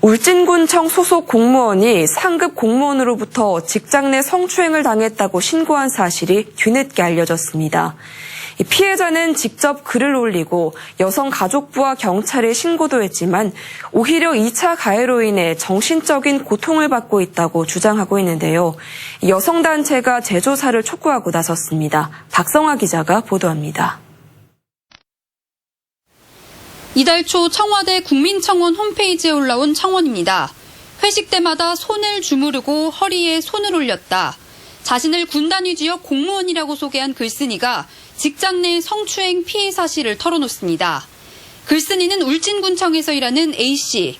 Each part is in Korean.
울진군청 소속 공무원이 상급 공무원으로부터 직장 내 성추행을 당했다고 신고한 사실이 뒤늦게 알려졌습니다. 피해자는 직접 글을 올리고 여성가족부와 경찰에 신고도 했지만 오히려 2차 가해로 인해 정신적인 고통을 받고 있다고 주장하고 있는데요. 여성단체가 재조사를 촉구하고 나섰습니다. 박성아 기자가 보도합니다. 이달 초 청와대 국민청원 홈페이지에 올라온 청원입니다. 회식 때마다 손을 주무르고 허리에 손을 올렸다. 자신을 군단위 지역 공무원이라고 소개한 글쓴이가 직장 내 성추행 피해 사실을 털어놓습니다. 글쓴이는 울진군청에서 일하는 A씨.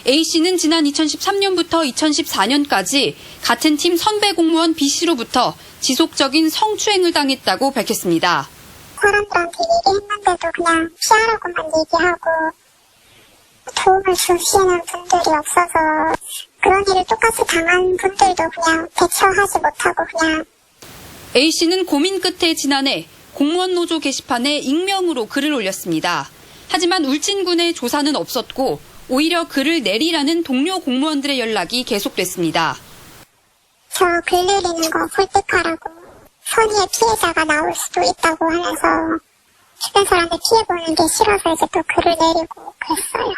A씨는 지난 2013년부터 2014년까지 같은 팀 선배 공무원 B씨로부터 지속적인 성추행을 당했다고 밝혔습니다. 사람들한테 얘기했는데도 그냥 피하라고만 얘기하고 도움을 주시는 분들이 없어서 그런 일을 똑같이 당한 분들도 그냥 대처하지 못하고 그냥. A씨는 고민 끝에 지난해 공무원 노조 게시판에 익명으로 글을 올렸습니다. 하지만 울진군의 조사는 없었고 오히려 글을 내리라는 동료 공무원들의 연락이 계속됐습니다. 저 글 내리는 거 홀픽하라고 선의의 피해자가 나올 수도 있다고 하면서 주변 사람들 피해보는 게 싫어서 이제 또 글을 내리고 그랬어요.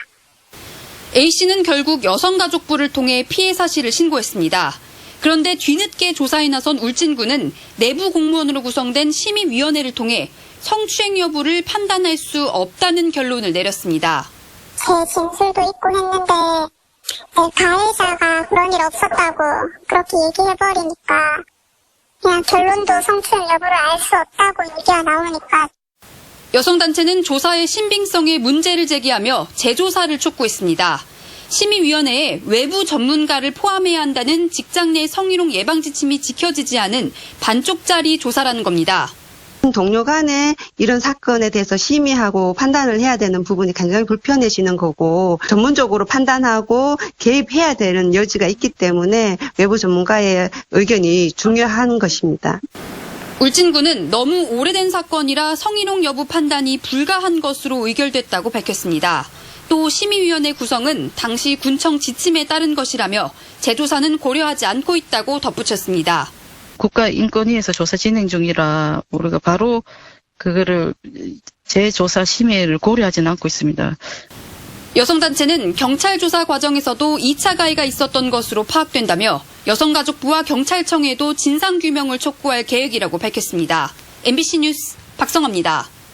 A씨는 결국 여성가족부를 통해 피해 사실을 신고했습니다. 그런데 뒤늦게 조사에 나선 울진군은 내부 공무원으로 구성된 심의위원회를 통해 성추행 여부를 판단할 수 없다는 결론을 내렸습니다. 제 진술도 있고 했는데 가해자가 그런 일 없었다고 그렇게 얘기해버리니까 그냥 결론도 성추행 여부를 알 수 없다고 얘기가 나오니까. 여성단체는 조사의 신빙성에 문제를 제기하며 재조사를 촉구했습니다. 심의위원회에 외부 전문가를 포함해야 한다는 직장 내 성희롱 예방 지침이 지켜지지 않은 반쪽짜리 조사라는 겁니다. 동료 간에 이런 사건에 대해서 심의하고 판단을 해야 되는 부분이 굉장히 불편해지는 거고 전문적으로 판단하고 개입해야 되는 여지가 있기 때문에 외부 전문가의 의견이 중요한 것입니다. 울진군은 너무 오래된 사건이라 성희롱 여부 판단이 불가한 것으로 의결됐다고 밝혔습니다. 또 심의위원회 구성은 당시 군청 지침에 따른 것이라며 재조사는 고려하지 않고 있다고 덧붙였습니다. 국가인권위에서 조사 진행 중이라 우리가 바로 그거를 재조사 심의를 고려하지는 않고 있습니다. 여성단체는 경찰 조사 과정에서도 2차 가해가 있었던 것으로 파악된다며 여성가족부와 경찰청에도 진상규명을 촉구할 계획이라고 밝혔습니다. MBC 뉴스 박성아입니다.